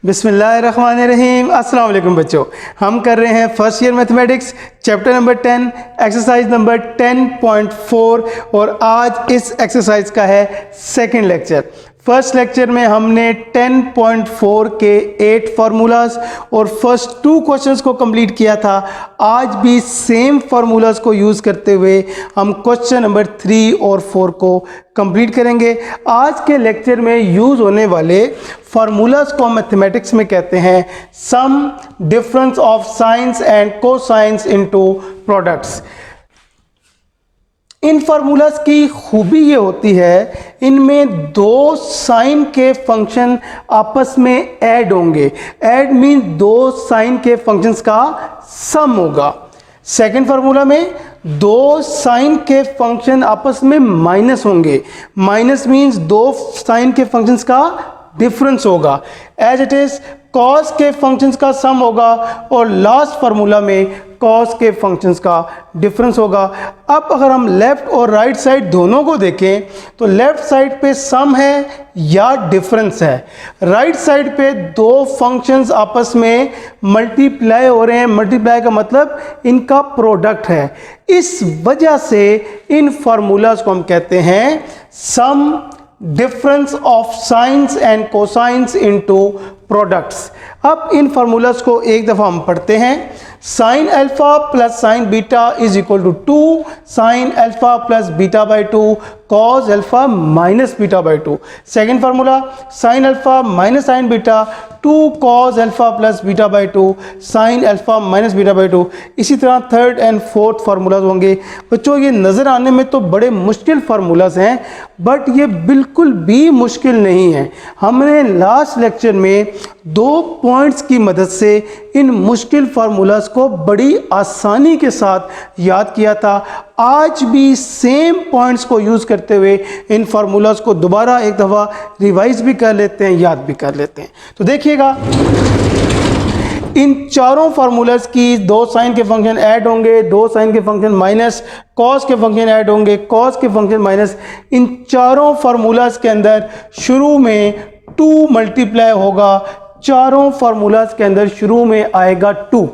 बिस्मिल्लाहिर्रहमानिर्रहीम। अस्सलाम वालेकुम बच्चों, हम कर रहे हैं first year mathematics chapter number 10 exercise number 10.4 और आज इस एक्सरसाइज का है सेकंड लेक्चर। फर्स्ट लेक्चर में हमने 10.4 के 8 फार्मूलाज और फर्स्ट 2 क्वेश्चंस को कंप्लीट किया था। आज भी सेम फार्मूलाज को यूज़ करते हुए हम क्वेश्चन नंबर 3 और 4 को कंप्लीट करेंगे। आज के लेक्चर में यूज़ होने वाले फार्मूलाज को मैथमेटिक्स में कहते हैं sum, difference of sines and cosines into products. इन फार्मूलाज की खूबी ये होती है, इनमें दो साइन के फंक्शन आपस में ऐड होंगे। ऐड मीन दो साइन के फंक्शंस का सम होगा। सेकंड फार्मूला में दो साइन के फंक्शन आपस में माइनस होंगे। माइनस मीन्स दो साइन के फंक्शंस का डिफरेंस होगा। एज इट इज कॉस के फंक्शंस का सम होगा और लास्ट फार्मूला में कॉस के फंक्शंस का डिफरेंस होगा। अब अगर हम लेफ्ट और राइट साइड दोनों को देखें तो लेफ्ट साइड पे सम है या डिफरेंस है। राइट साइड पे दो फंक्शंस आपस में मल्टीप्लाई हो रहे हैं। मल्टीप्लाई का मतलब इनका प्रोडक्ट है। इस वजह से इन फार्मूलाज को हम कहते हैं sum, difference of sines and cosines into products. अब इन फार्मूलाज को एक दफ़ा हम पढ़ते हैं। Sine alpha plus sine beta is equal to 2 sine alpha plus beta by 2 cos alpha minus beta by 2। Second formula sine alpha minus sine beta 2 cos alpha plus beta by 2 sine alpha minus beta by 2। इसी तरह third and fourth formulas होंगे। बच्चों ये नज़र आने में तो बड़े मुश्किल फार्मूलाज हैं, बट ये बिल्कुल भी मुश्किल नहीं है। हमने लास्ट लेक्चर में 2 पॉइंट्स की मदद से इन मुश्किल फार्मूलाज को बड़ी आसानी के साथ याद किया था। आज भी सेम पॉइंट्स को यूज़ करते हुए इन फार्मूलाज को दोबारा एक दफ़ा रिवाइज भी कर लेते हैं, याद भी कर लेते हैं। तो देखिएगा, इन चारों फार्मूलाज की दो साइन के फंक्शन ऐड होंगे, दो साइन के फंक्शन माइनस, कॉस के फंक्शन ऐड होंगे, कॉस के फंक्शन माइनस। इन चारों फार्मूलाज के अंदर शुरू में 2 मल्टीप्लाई होगा। चारों फार्मूलाज के अंदर शुरू में आएगा 2।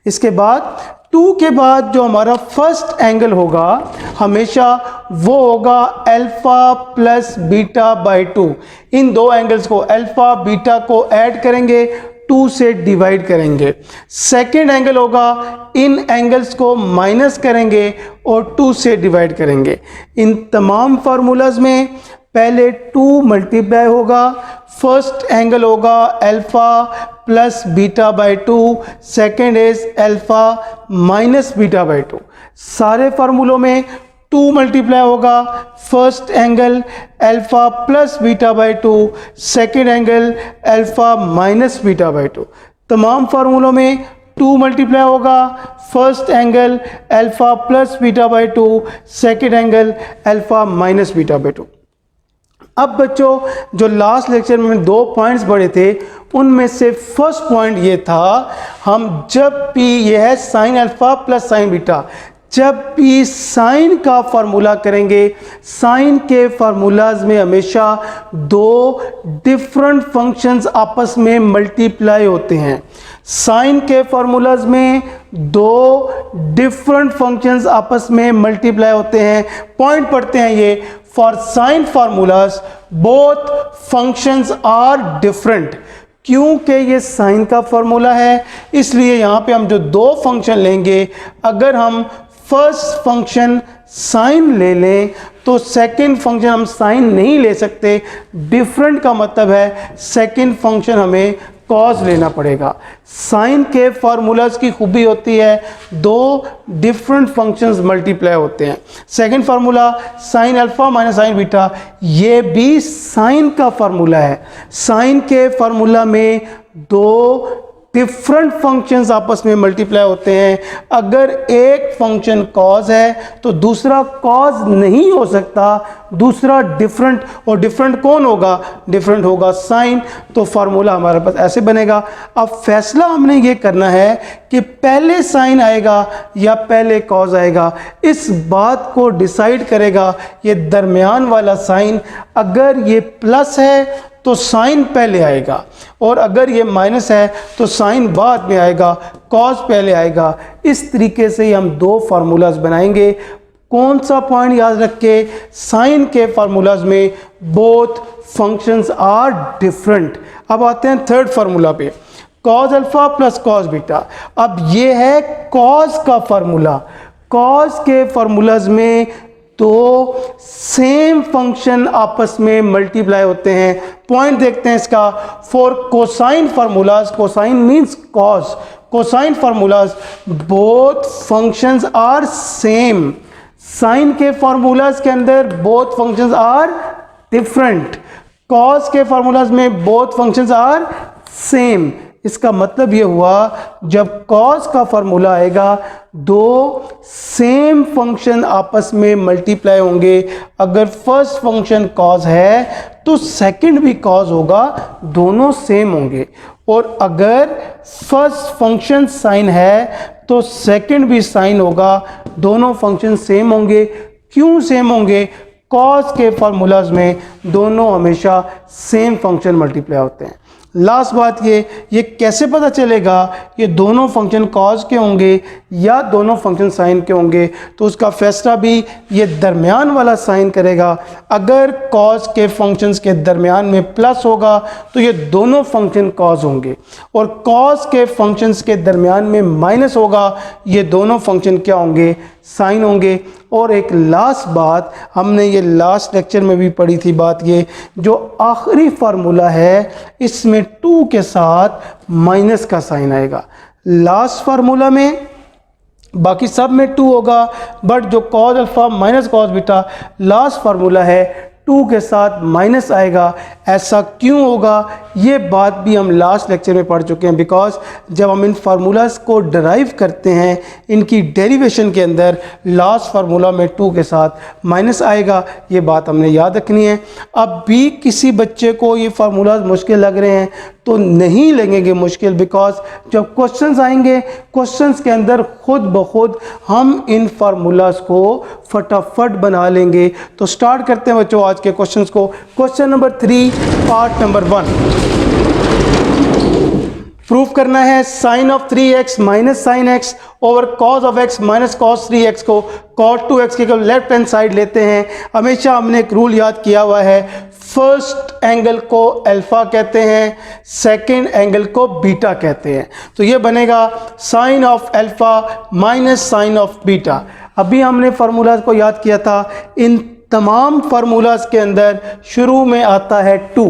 इसके बाद 2 के बाद जो हमारा फर्स्ट एंगल होगा हमेशा वो होगा अल्फा प्लस बीटा बाई 2। इन दो एंगल्स को अल्फा बीटा को ऐड करेंगे, 2 से डिवाइड करेंगे। सेकेंड एंगल होगा, इन एंगल्स को माइनस करेंगे और 2 से डिवाइड करेंगे। इन तमाम फार्मूलाज में पहले 2 मल्टीप्लाई होगा। फर्स्ट एंगल होगा alpha plus beta by 2, second is alpha minus beta by 2। सारे फार्मूलों में 2 मल्टीप्लाई होगा। First angle alpha plus beta by 2, second angle alpha minus beta by 2। तमाम फार्मूलों में 2 मल्टीप्लाई होगा। First angle alpha plus beta by 2, second angle alpha minus beta by 2। अब बच्चों जो last lecture में 2 पॉइंट्स पढ़े थे उनमें से फर्स्ट पॉइंट ये था, हम जब भी यह है sine alpha plus sine beta, जब भी साइन का फार्मूला करेंगे, साइन के फार्मूलाज में हमेशा 2 डिफरेंट फंक्शंस आपस में मल्टीप्लाई होते हैं। साइन के फार्मूलाज में 2 डिफरेंट फंक्शंस आपस में मल्टीप्लाई होते हैं। पॉइंट पढ़ते हैं ये, for sine formulas both functions are different. क्योंकि ये साइन का फार्मूला है इसलिए यहाँ पे हम जो 2 फंक्शन लेंगे, अगर हम फर्स्ट फंक्शन साइन ले लें तो सेकंड फंक्शन हम साइन नहीं ले सकते। डिफरेंट का मतलब है सेकंड फंक्शन हमें कॉस लेना पड़ेगा। साइन के फार्मूलाज की खूबी होती है 2 डिफरेंट फंक्शंस मल्टीप्लाई होते हैं। Second formula sine alpha minus sine beta, ये भी साइन का फार्मूला है। साइन के फार्मूला में 2 डिफरेंट फंक्शंस आपस में मल्टीप्लाई होते हैं। अगर एक फंक्शन कॉज है तो दूसरा कॉज नहीं हो सकता, दूसरा डिफरेंट, और डिफरेंट कौन होगा? डिफरेंट होगा साइन। तो फार्मूला हमारे पास ऐसे बनेगा। अब फैसला हमने ये करना है कि पहले साइन आएगा या पहले कॉज आएगा। इस बात को डिसाइड करेगा ये दरमियान वाला साइन। अगर ये प्लस है तो साइन पहले आएगा, और अगर ये माइनस है तो साइन बाद में आएगा, कॉस पहले आएगा। इस तरीके से ही हम दो फार्मूलाज बनाएंगे। कौन सा पॉइंट याद रखे, साइन के फार्मूलाज में बोथ फंक्शंस आर डिफरेंट। अब आते हैं थर्ड फार्मूला पे, cos alpha plus cos beta. अब ये है कॉस का फार्मूला। कॉस के फार्मूलाज में तो सेम फंक्शन आपस में मल्टीप्लाई होते हैं। पॉइंट देखते हैं इसका, for cosine formulas, cosine means cos, cosine formulas both functions are same. Sine के फार्मूलाज के अंदर both functions are different, cos के फार्मूलाज में बोथ फंक्शंस आर सेम। इसका मतलब ये हुआ जब कॉस का फार्मूला आएगा दो सेम फंक्शन आपस में मल्टीप्लाई होंगे। अगर फर्स्ट फंक्शन कॉस है तो सेकंड भी कॉस होगा, दोनों सेम होंगे। और अगर फर्स्ट फंक्शन साइन है तो सेकंड भी साइन होगा, दोनों फंक्शन सेम होंगे। क्यों सेम होंगे? कॉस के फार्मूलाज में दोनों हमेशा सेम फंक्शन मल्टीप्लाई होते हैं। लास्ट बात ये कैसे पता चलेगा ये दोनों फंक्शन कॉस के होंगे या दोनों फंक्शन साइन के होंगे? तो उसका फैसला भी ये दरमियान वाला साइन करेगा। अगर कॉस के फंक्शंस के दरमियान में प्लस होगा तो ये दोनों फंक्शन कॉस होंगे, और कॉस के फंक्शंस के दरमियान में माइनस होगा, ये दोनों फंक्शन क्या होंगे? साइन होंगे। और एक लास्ट बात, हमने ये लास्ट लेक्चर में भी पढ़ी थी बात, ये जो आखिरी फार्मूला है इसमें 2 के साथ माइनस का साइन आएगा। लास्ट फार्मूला में बाकी सब में 2 होगा, बट जो cos alpha minus cos beta last formula है 2 के साथ माइनस आएगा। ऐसा क्यों होगा ये बात भी हम लास्ट लेक्चर में पढ़ चुके हैं। बिकॉज जब हम इन फार्मूलाज को डराइव करते हैं, इनकी डेरिवेशन के अंदर लास्ट फार्मूला में 2 के साथ माइनस आएगा, ये बात हमने याद रखनी है। अब भी किसी बच्चे को ये फार्मूलाज मुश्किल लग रहे हैं तो नहीं लगेंगे मुश्किल, बिकॉज जब क्वेश्चंस आएंगे क्वेश्चंस के अंदर खुद ब खुद हम इन फार्मूलाज को फटाफट बना लेंगे। तो स्टार्ट करते हैं बच्चों आज के क्वेश्चंस को। Question number 3 part number 1, proof करना है sine of 3x minus sine x over cos of x minus cos 3x को cot 2x के लेफ्ट हैंड साइड लेते हैं। हमेशा हमने एक रूल याद किया हुआ है, फर्स्ट एंगल को अल्फा कहते हैं, सेकंड एंगल को बीटा कहते हैं। तो ये बनेगा sine of alpha minus sine of beta. अभी हमने फार्मूलाज को याद किया था, इन तमाम फार्मूलाज के अंदर शुरू में आता है 2।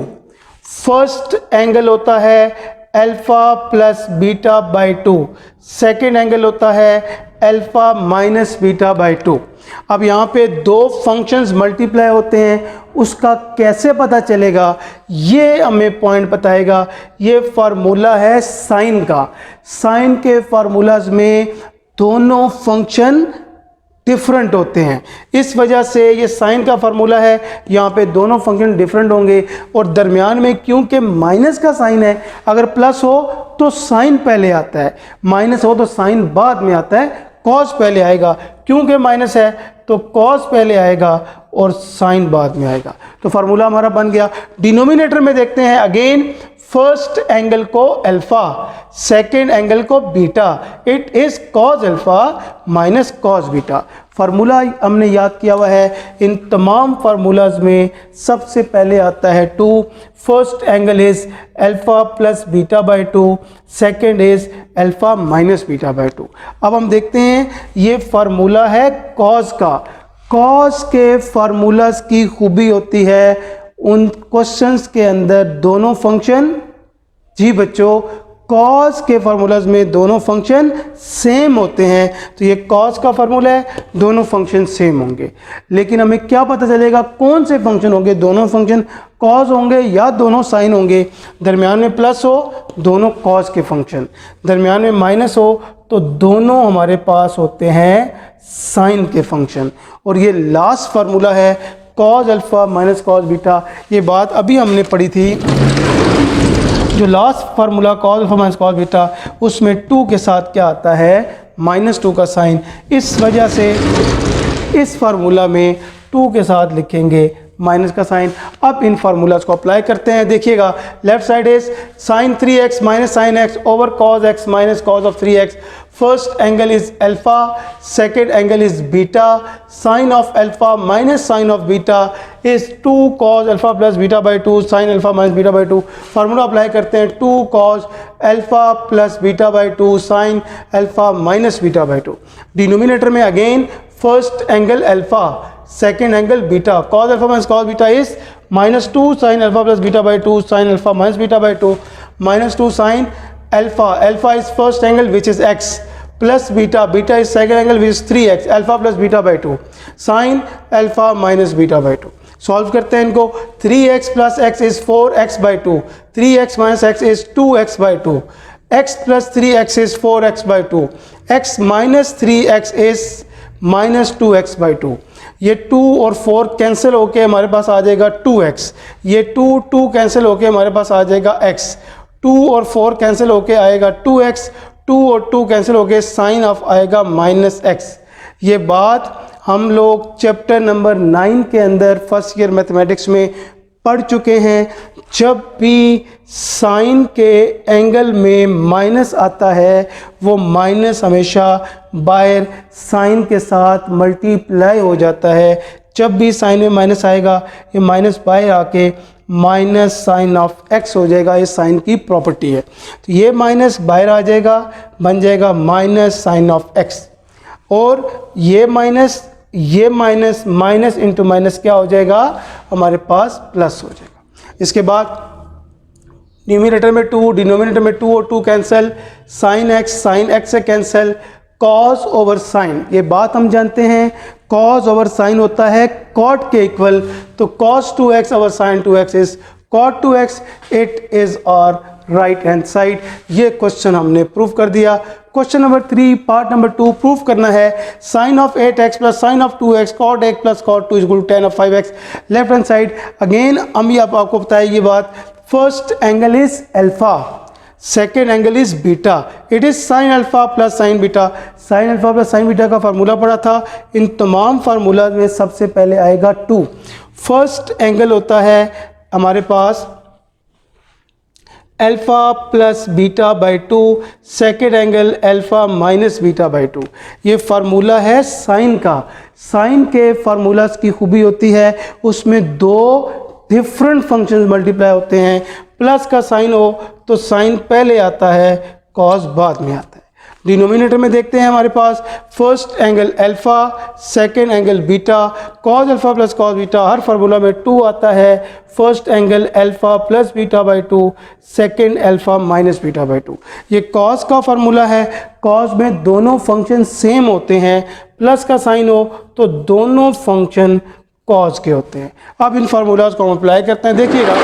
फर्स्ट एंगल होता है alpha plus beta by 2, second angle होता है अल्फा माइनस बीटा बाई 2। अब यहाँ पे दो फंक्शंस मल्टीप्लाई होते हैं, उसका कैसे पता चलेगा ये हमें पॉइंट बताएगा। ये फार्मूला है साइन का। साइन के फार्मूलाज में दोनों फंक्शन डिफरेंट होते हैं, इस वजह से ये साइन का फार्मूला है। यहाँ पे दोनों फंक्शन डिफरेंट होंगे, और दरमियान में क्योंकि माइनस का साइन है, अगर प्लस हो तो साइन पहले आता है, माइनस हो तो साइन बाद में आता है, कॉस पहले आएगा। क्योंकि माइनस है तो कॉस पहले आएगा और साइन बाद में आएगा। तो फार्मूला हमारा बन गया। डिनोमिनेटर में देखते हैं अगेन, फर्स्ट एंगल को अल्फा, सेकेंड एंगल को beta, it is cos alpha minus cos beta. Formula हमने याद किया हुआ है। इन तमाम फार्मूलाज में सबसे पहले आता है 2, first angle is alpha plus beta by 2, second is alpha minus beta by 2। अब हम देखते हैं ये फार्मूला है कॉस का। कॉस के फार्मूलाज की खूबी होती है उन क्वेश्चंस के अंदर दोनों फंक्शन, जी बच्चों, कॉस के फार्मूलाज में दोनों फंक्शन सेम होते हैं। तो ये कॉस का फार्मूला है, दोनों फंक्शन सेम होंगे। लेकिन हमें क्या पता चलेगा कौन से फंक्शन होंगे? दोनों फंक्शन कॉस होंगे या दोनों साइन होंगे? दरमियान में प्लस हो दोनों कॉस के फंक्शन, दरमियान में माइनस हो तो दोनों हमारे पास होते हैं साइन के फंक्शन। और ये लास्ट फार्मूला है cos alpha minus cos beta. ये बात अभी हमने पढ़ी थी, जो last formula cos alpha minus cos beta, उसमें 2 के साथ क्या आता है? -2 का साइन। इस वजह से इस फार्मूला में 2 के साथ लिखेंगे माइनस का साइन। अब इन फार्मूलाज को अप्लाई करते हैं। देखिएगा, left side is sine 3x minus sine x over cos x minus cos of 3x। First angle is alpha, second angle is beta. Sine of alpha minus sine of beta is 2 cos alpha plus beta by 2 sine alpha minus beta by 2। Formula apply करते हैं, 2 cos alpha plus beta by 2 sine alpha minus beta by 2। Denominator में again first angle alpha, second angle beta. Cos alpha minus cos beta is -2 sine alpha plus beta by 2 sine alpha minus beta by 2 -2 sine alpha. Alpha is first angle which is x plus beta, beta is second angle which is 3x alpha plus beta by 2 sine alpha minus beta by 2। Solve करते हैं इनको। 3x plus x is 4x by 2, 3x minus x is 2x by 2, x plus 3x is 4x by 2, x minus 3x is minus 2x by 2। ये 2 और 4 cancel होके हमारे पास आ जाएगा 2x। ये 2 cancel होके हमारे पास आ जाएगा x। 2 और 4 कैंसिल होके आएगा 2x, 2 और 2 कैंसिल होके साइन ऑफ आएगा -x। ये बात हम लोग चैप्टर नंबर 9 के अंदर फर्स्ट ईयर मैथमेटिक्स में पढ़ चुके हैं। जब भी साइन के एंगल में माइनस आता है, वो माइनस हमेशा बाहर साइन के साथ मल्टीप्लाई हो जाता है। जब भी साइन में माइनस आएगा, ये माइनस बाहर आके माइनस साइन ऑफ x हो जाएगा। ये साइन की प्रॉपर्टी है। तो ये माइनस बाहर आ जाएगा, बन जाएगा माइनस साइन ऑफ x। और ये माइनस माइनस इंटू माइनस क्या हो जाएगा, हमारे पास प्लस हो जाएगा। इसके बाद न्यूमिनेटर में 2, डिनोमिनेटर में 2 और 2 कैंसिल, साइन x से कैंसिल, कॉस ओवर साइन। ये बात हम जानते हैं, कॉस ओवर साइन होता है कॉट के इक्वल। तो cos 2x over sine 2x is cot 2x। It is our right hand side. ये क्वेश्चन हमने प्रूव कर दिया। Question number 3 part number 2 prove करना है। Sine of 8x plus sine of 2x cot 8 plus cot 2 equal to tan of 5x। Left hand side again हम आपको बताया ये बात। First angle is alpha, second angle is beta. It is sine alpha plus sine beta. Sign alpha plus sine beta का formula पढ़ा था। इन तमाम formula में सबसे पहले आएगा 2। फर्स्ट एंगल होता है हमारे पास alpha plus beta by 2, second angle alpha minus beta by 2। ये फार्मूला है साइन का। साइन के फार्मूलाज की खूबी होती है उसमें 2 डिफरेंट फंक्शंस मल्टीप्लाई होते हैं। प्लस का साइन हो तो साइन पहले आता है, कॉस बाद में आता है। डिनोमिनेटर में देखते हैं हमारे पास first angle alpha, second angle beta. Cos alpha plus cos beta, हर फार्मूला में 2 आता है। First angle alpha plus beta by 2, second alpha minus beta by 2। ये कॉस का फार्मूला है। कॉस में दोनों फंक्शन सेम होते हैं। प्लस का साइन हो तो दोनों फंक्शन कॉस के होते हैं। अब इन फार्मूलाज को हम अप्लाई करते हैं। देखिएगा,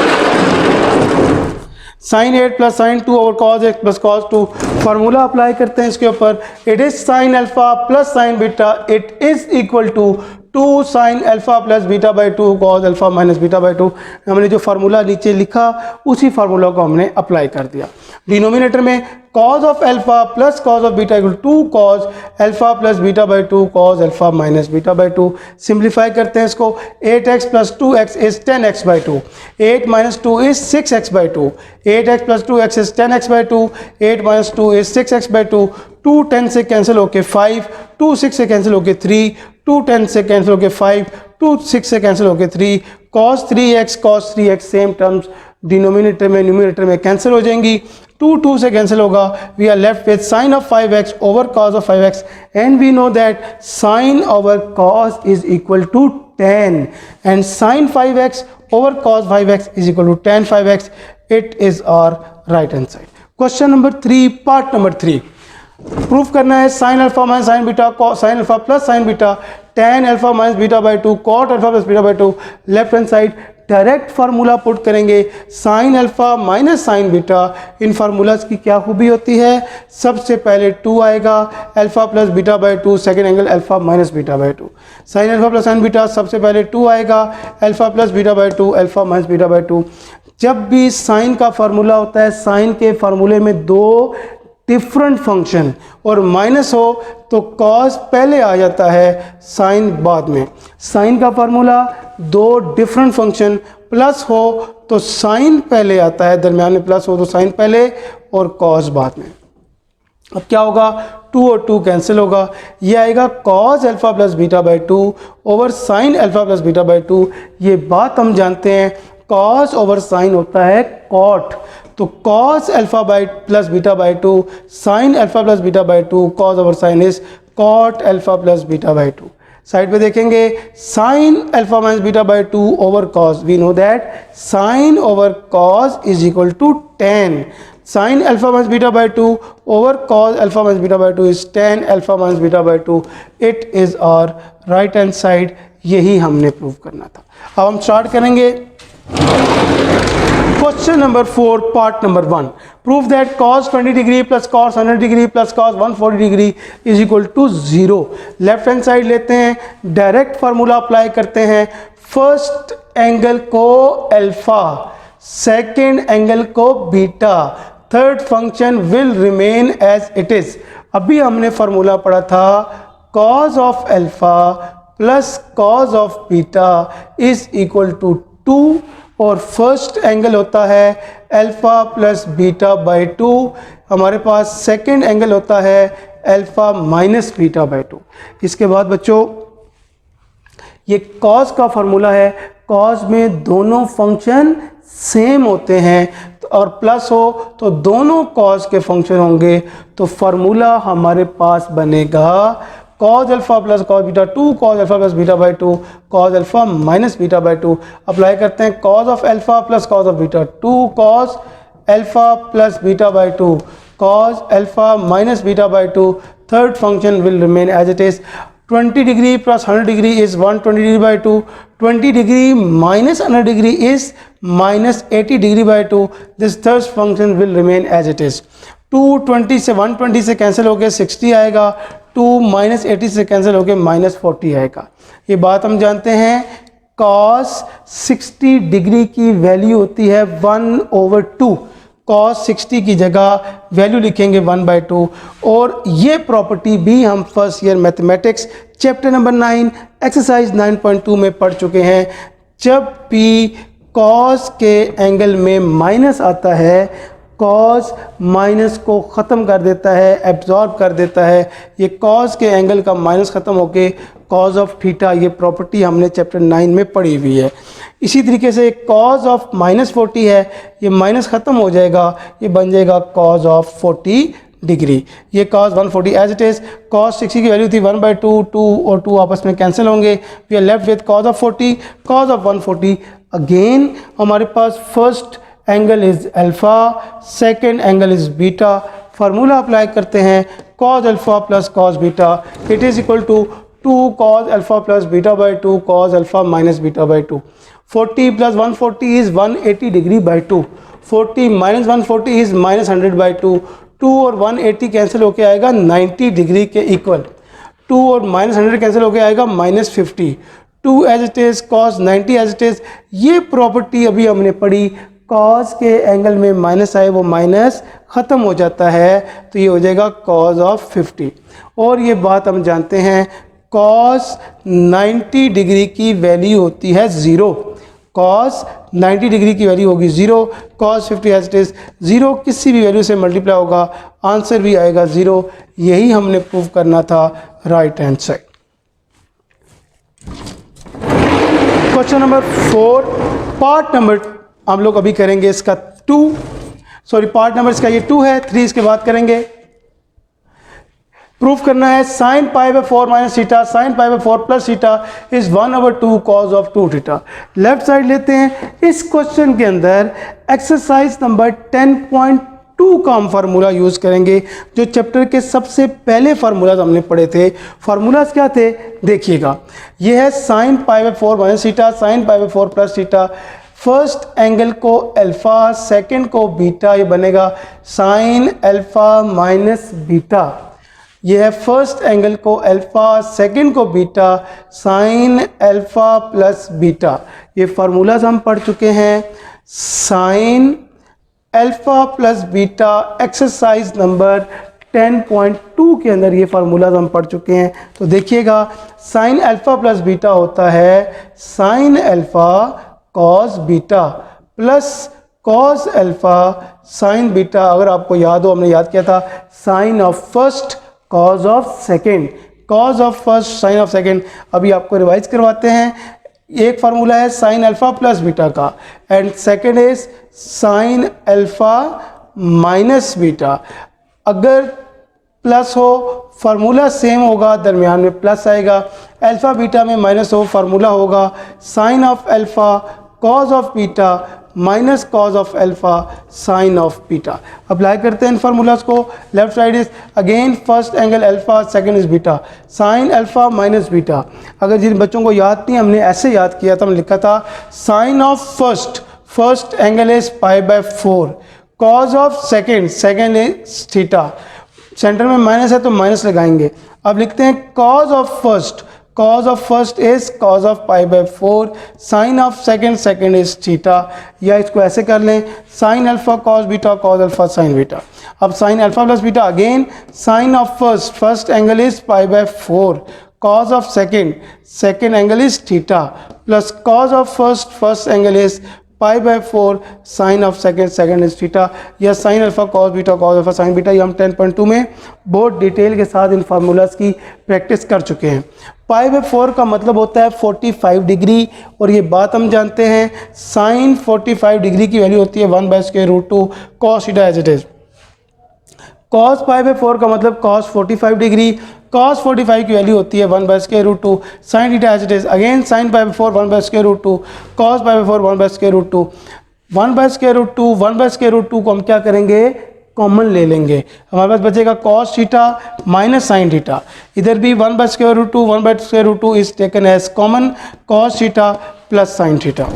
sine 8 plus sine 2 over cos 8 plus cos 2। Formula apply करते हैं इसके ऊपर। It is sine alpha plus sine beta, it is equal to 2 sine alpha plus beta by 2 cos alpha minus beta by 2। हमने जो formula नीचे लिखा उसी formula को हमने अप्लाई कर दिया। डिनोमिनेटर में cos of alpha plus cos of beta equal 2 cos alpha plus beta by 2 cos alpha minus beta by 2। Simplify करते हैं इसको। 8x plus 2x is 10x by 2, 8 minus 2 is 6x by 2, 8x plus 2x is 10x by 2, 8 minus 2 is 6x by 2। 2 10 से cancel होके 5, 2 6 से cancel होके 3, 2 10 से cancel होके 5, 2 6 से कैंसिल होके 3, cos 3x same terms denominator में न्यूमिनेटर में कैंसिल हो जाएंगी। 2 से कैंसिल होगा। We are left with sine of 5x over cos of 5x and we know that sine over cos is equal to 10 and sine 5x over cos 5x is equal to tan 5x। It is our right hand side. Question number 3 part number 3 proof करना है। Sine alpha minus sine beta, sign alpha plus sine beta, tan alpha minus beta by 2 cot alpha plus beta by 2। Left hand side direct formula put करेंगे। Sine alpha minus sine beta, इन formulas की क्या खूबी होती है, सबसे पहले 2 आएगा, alpha plus beta by 2, second angle alpha minus beta by 2। Sine alpha plus sine beta, सबसे पहले 2 आएगा, alpha plus beta by 2, alpha minus beta by 2। जब भी साइन का फार्मूला होता है, साइन के फार्मूले में 2 डिफरेंट फंक्शन और माइनस हो तो कॉस पहले आ जाता है, साइन बाद में। साइन का फार्मूला दो डिफरेंट फंक्शन प्लस हो तो साइन पहले आता है, दरमियान में प्लस हो तो साइन पहले और कॉस बाद में। अब क्या होगा, 2 और 2 कैंसिल होगा, ये आएगा cos alpha plus beta by 2 over sign alpha plus beta by 2। ये बात हम जानते हैं, कॉस ओवर साइन होता है कॉट, तो cos alpha by plus beta by 2 sine alpha plus beta by 2 cos over sine is cot alpha plus beta by 2। Side पे देखेंगे, sine alpha minus beta by 2 over cos, we know that sine over cos is equal to tan। Sine alpha minus beta by 2 over cos alpha minus beta by 2 is tan alpha minus beta by 2। It is our right hand side, यही हमने prove करना था। अब हम start करेंगे question number 4 part number 1। Prove that cos 20 degree plus cos 100 degree plus cos 140 degree is equal to 0। Left hand side लेते हैं, direct formula apply करते हैं। फर्स्ट एंगल को अल्फा, सेकेंड एंगल को beta, third function will remain as it is. अभी हमने formula पढ़ा था cos of alpha plus cos of beta is equal to 2 और फर्स्ट एंगल होता है अल्फ़ा प्लस बीटा बाई 2। हमारे पास सेकंड एंगल होता है अल्फ़ा माइनस बीटा बाई 2। इसके बाद बच्चों ये कॉस का फार्मूला है, कॉस में दोनों फंक्शन सेम होते हैं और प्लस हो तो दोनों कॉस के फंक्शन होंगे, तो फार्मूला हमारे पास बनेगा cos alpha plus cos beta 2 cos alpha plus beta by 2 cos alpha minus beta by 2। Apply करते हैं cos of alpha plus cos of beta 2 cos alpha plus beta by 2 cos alpha minus beta by 2। Third function will remain as it is. 20 degree plus 100 degree is 120 degree by 2। 20 degree minus 100 degree is minus 80 degree by 2। This third function will remain as it is. 220 से 120 से cancel हो गया 60 आएगा, 2 minus 80 से cancel हो गया minus 40 आएगा। ये बात हम जानते हैं, cos 60 डिग्री की वैल्यू होती है 1/2। cos 60 की जगह वैल्यू लिखेंगे 1/2। और ये प्रॉपर्टी भी हम first year mathematics chapter number 9 exercise 9.2 में पढ़ चुके हैं। जब भी cos के एंगल में माइनस आता है, cos माइनस को ख़त्म कर देता है, एब्जॉर्ब कर देता है। ये cos के एंगल का माइनस ख़त्म होके cos ऑफ थीटा, ये प्रॉपर्टी हमने चैप्टर 9 में पढ़ी हुई है। इसी तरीके से cos ऑफ माइनस 40 है, ये माइनस ख़त्म हो जाएगा, ये बन जाएगा cos ऑफ 40 डिग्री। ये cos 140 as it is. cos 60 की वैल्यू थी 1/2, 2 और 2 आपस में कैंसिल होंगे, we are left with cos of 40 cos of 140। Again हमारे पास first angle is alpha, second angle is beta. Formula apply करते हैं cos alpha plus cos beta, it is equal to 2 cos alpha plus beta by 2 cos alpha minus beta by 2। 40 plus 140 is 180 degree by 2। 40 minus 140 is minus 100 by 2। 2 और 180 cancel होके आएगा 90 degree के equal. 2 और minus 100 cancel होके आएगा minus 50। 2 as it is cos 90 as it is. ये property अभी हमने पढ़ी, cos के एंगल में माइनस आए वो माइनस ख़त्म हो जाता है, तो ये हो जाएगा cos ऑफ 50। और ये बात हम जानते हैं, cos 90 डिग्री की वैल्यू होती है 0। cos 90 डिग्री की वैल्यू होगी 0, cos 50 एज इट इज़। 0 किसी भी वैल्यू से मल्टीप्लाई होगा, आंसर भी आएगा 0। यही हमने प्रूव करना था right hand side. Question number 4 part number हम लोग अभी करेंगे इसका पार्ट नंबर इसका ये 2 है, 3 इसके बाद करेंगे। प्रूफ करना है sin pi by 4 minus theta sin pi by 4 plus theta is 1/2 cos of 2 theta. Left side लेते हैं। इस क्वेश्चन के अंदर एक्सरसाइज नंबर 10.2 का हम फार्मूला यूज़ करेंगे, जो चैप्टर के सबसे पहले फार्मूलाज हमने पढ़े थे। फार्मूलाज क्या थे देखिएगा, ये है sin pi by 4 minus theta sin pi by 4 plus theta. First angle को अल्फ़ा, सेकंड को बीटा, ये बनेगा साइन अल्फ़ा माइनस बीटा। ये है फर्स्ट एंगल को अल्फ़ा, सेकंड को beta, sine alpha plus beta. ये फार्मूलाज हम पढ़ चुके हैं। Sign alpha plus beta exercise number 10.2 के अंदर ये फार्मूलाज हम पढ़ चुके हैं। तो देखिएगा, साइन अल्फ़ा प्लस बीटा होता है sine alpha cos beta plus cos alpha sine beta. अगर आपको याद हो, हमने याद किया था sine of first cos of second, cos of first sine of second. अभी आपको रिवाइज करवाते हैं। एक फार्मूला है साइन अल्फ़ा प्लस बीटा का and second is sine alpha minus beta. अगर प्लस हो फार्मूला सेम होगा, दरमियान में प्लस आएगा। अल्फ़ा बीटा में माइनस हो फार्मूला होगा sign of alpha cos of beta minus cos of alpha sine of beta. Apply करते हैं इन फार्मूलाज को। Left side is again first angle alpha, second is beta, sine alpha minus beta. अगर जिन बच्चों को याद नहीं, हमने ऐसे याद किया था, हमने लिखा था sine of first angle is π/4, cos of second is theta. Centre में माइनस है तो माइनस लगाएंगे। अब लिखते हैं cos of first is cos of π/4, sine of second is theta. या इसको ऐसे कर लें sine alpha cos beta cos alpha sine beta. अब sine alpha plus beta again sine of first angle is π/4, cos of second angle is theta plus cos of first angle is π/4 sine of second is theta. या sine alpha cos beta cos alpha sine beta. ये हम 10.2 में बहुत detail के साथ इन formulas की practice कर चुके हैं। π/4 का मतलब होता है 45 डिग्री, और ये बात हम जानते हैं साइन 45 डिग्री की वैल्यू होती है 1/√2 cos theta as it is. cos π/4 का मतलब cos 45 डिग्री, cos 45 की वैल्यू होती है 1/√2 sine theta as it is. Again sine π/4 1/√2, cos π/4 1/√2, 1/√2 को हम क्या करेंगे, कॉमन ले लेंगे। हमारे पास बचेगा cos theta minus sine theta. इधर भी 1/√2 is taken as common, cos theta plus sine theta.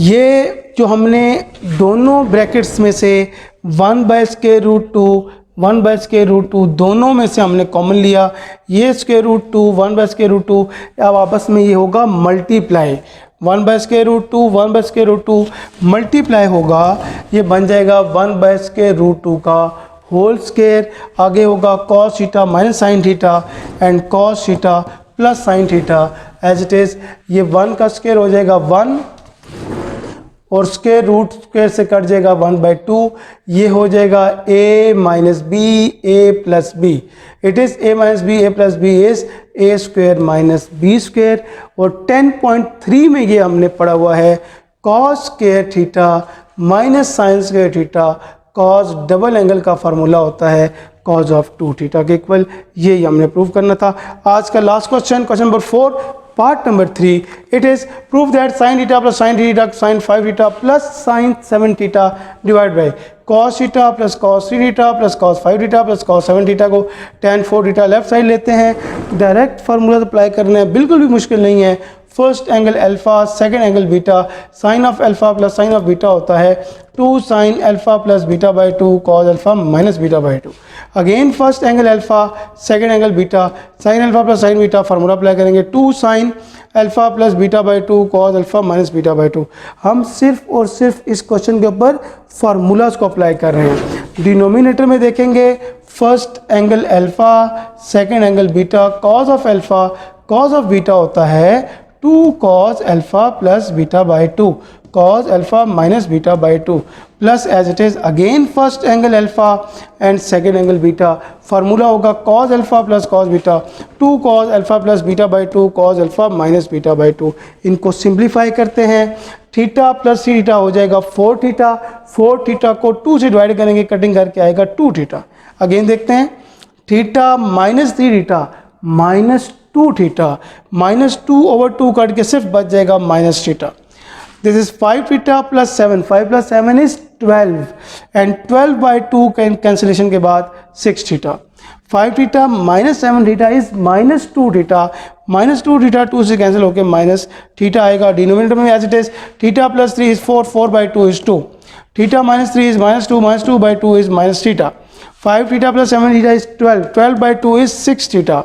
ये जो हमने दोनों ब्रैकेट्स में से 1/√2 दोनों में से हमने कॉमन लिया। ये √2 1/√2, अब आपस में ये होगा मल्टीप्लाई, 1/√2 मल्टीप्लाई होगा, ये बन जाएगा 1/√2 का होल स्क्वायर। आगे होगा cos theta minus sine theta and cos theta plus sine theta as it is. ये 1 का स्क्वायर हो जाएगा 1 और स्क्वायर से कट जाएगा 1/2। ये हो जाएगा a minus b a plus b. It is a minus b a plus b is a square minus b square. और 10.3 में ये हमने पढ़ा हुआ है cos square theta minus sine square theta, cos double angle का फार्मूला होता है cos ऑफ 2 थीटा के इक्वल। ये हमने प्रूव करना था। आज का last question number 4 part number 3, it is prove that sine theta plus sine theta sine 5 theta plus sign 7 theta divide by cos theta plus cos 3 theta plus cos 5 theta plus cos 7 theta को tan 4 theta left side लेते हैं। Direct formula apply करना है, बिल्कुल भी मुश्किल नहीं है। First angle alpha second angle beta, sine of alpha plus sine of beta होता है 2 sine alpha plus beta by 2 cos alpha minus beta by 2। Again first angle alpha second angle beta, sine alpha plus sine beta, formula apply करेंगे 2 sine alpha plus beta by 2 cos alpha minus beta by 2। हम सिर्फ और सिर्फ इस question के ऊपर formulas को apply कर रहे हैं। डिनोमिनेटर में देखेंगे first angle alpha second angle beta, cos of alpha cos of beta होता है 2 cos alpha plus beta by 2 cos alpha minus beta by 2 plus as it is again first angle alpha and second angle beta. Formula होगा cos alpha plus cos beta 2 cos alpha plus beta by 2 cos alpha minus beta by 2। इनको simplify करते हैं, theta plus theta हो जाएगा 4 theta, 4 theta को 2 से divide करेंगे, cutting करके आएगा 2 थीटा। अगेन देखते हैं theta minus 3 theta minus 2 theta, minus 2/2 cut के सिर्फ बच जाएगा minus theta. This is 5 theta plus 7, 5 plus 7 is 12 and 12/2 cancellation के बाद 6 theta. 5 theta minus 7 theta is minus 2 theta, minus 2 theta 2 से कैंसिल होकर माइनस थीटा आएगा। डिनोमिनेटर में as it is theta plus 3 is 4, 4/2 is 2, theta minus 3 is minus 2/2 is minus theta. 5 theta plus 7 theta is 12, 12/2 is 6 theta.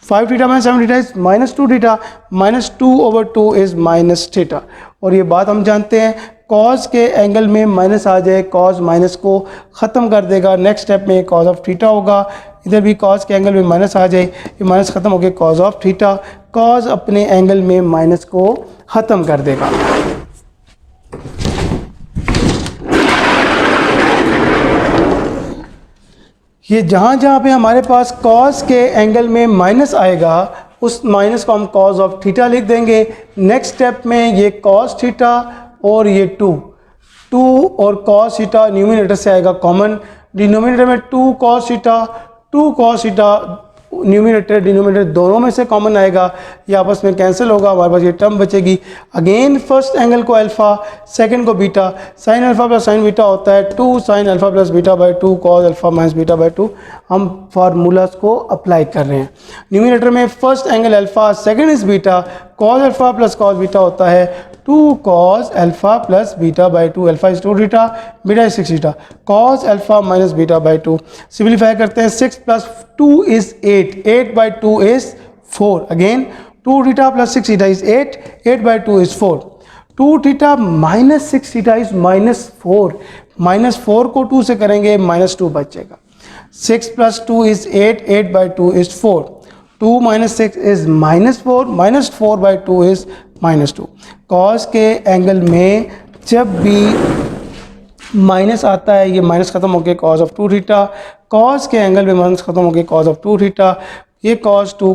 5 theta minus 7 theta is minus 2 theta, minus 2/2 is minus theta. और ये बात हम जानते हैं, cause के angle में minus आ जाए, cause minus को ख़त्म कर देगा। नेक्स्ट स्टेप में कॉज ऑफ थीटा होगा, इधर भी कॉज के एंगल में माइनस आ जाए, ये माइनस ख़त्म हो गया कॉज ऑफ थीटा, कॉज अपने एंगल में माइनस को ख़त्म कर देगा। ये जहाँ पे हमारे पास कॉज के एंगल में माइनस आएगा, उस माइनस को हम कॉज ऑफ थीटा लिख देंगे। नेक्स्ट स्टेप में ये कॉज थीटा और ये 2 और कॉस थीटा न्यूमिनेटर से आएगा कॉमन, डिनोमिनेटर में 2 कॉस थीटा न्यूमिनेटर डिनोमिनेटर दोनों में से कॉमन आएगा, ये आपस में कैंसिल होगा, हमारे पास ये टर्म बचेगी। अगेन फर्स्ट एंगल को अल्फ़ा, सेकंड को beta, sine alpha plus sine beta होता है 2 sine alpha plus beta by 2 cos alpha minus beta by 2। हम फार्मूलाज को अप्लाई कर रहे हैं। न्यूमिनेटर में first angle alpha, second is beta, cos alpha plus cos beta होता है 2 cos alpha plus beta by 2, alpha is 2 theta, beta is 6 theta, cos alpha minus beta by 2। Simplify करते हैं, 6 plus 2 is 8, 8 by 2 is 4, again 2 theta plus 6 theta is 8, 8 by 2 is 4, 2 theta minus 6 theta is -4, -4 को 2 से करेंगे -2 बचेगा, 6 plus 2 is 8, 8 by 2 is 4, 2 minus 6 is -4, -4 by 2 is -2। Cos के angle में जब भी माइनस आता है, ये माइनस खत्म हो गया कॉस ऑफ 2 थीटा, कॉस के एंगल में माइनस खत्म हो गया कॉस ऑफ 2 थीटा, ये cos 2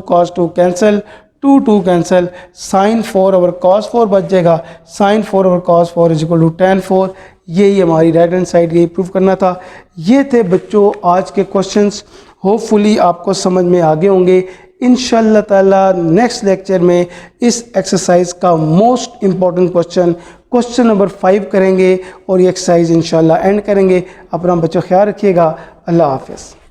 cancel, 2 cancel, sine 4 over cos 4 बच जाएगा, sine 4 over cos 4 is equal to tan 4। यही हमारी राइट हैंड साइड, यही प्रूव करना था। ये थे बच्चों आज के क्वेश्चंस, होपफुली आपको समझ में आ गए होंगे। इंशाअल्लाह ताला नेक्स्ट लेक्चर में इस एक्सरसाइज का मोस्ट इम्पॉर्टेंट क्वेश्चन नंबर 5 करेंगे और ये एक्सरसाइज इंशाअल्लाह एंड करेंगे। अपना बच्चों ख्याल रखिएगा। अल्लाह हाफ़िज़।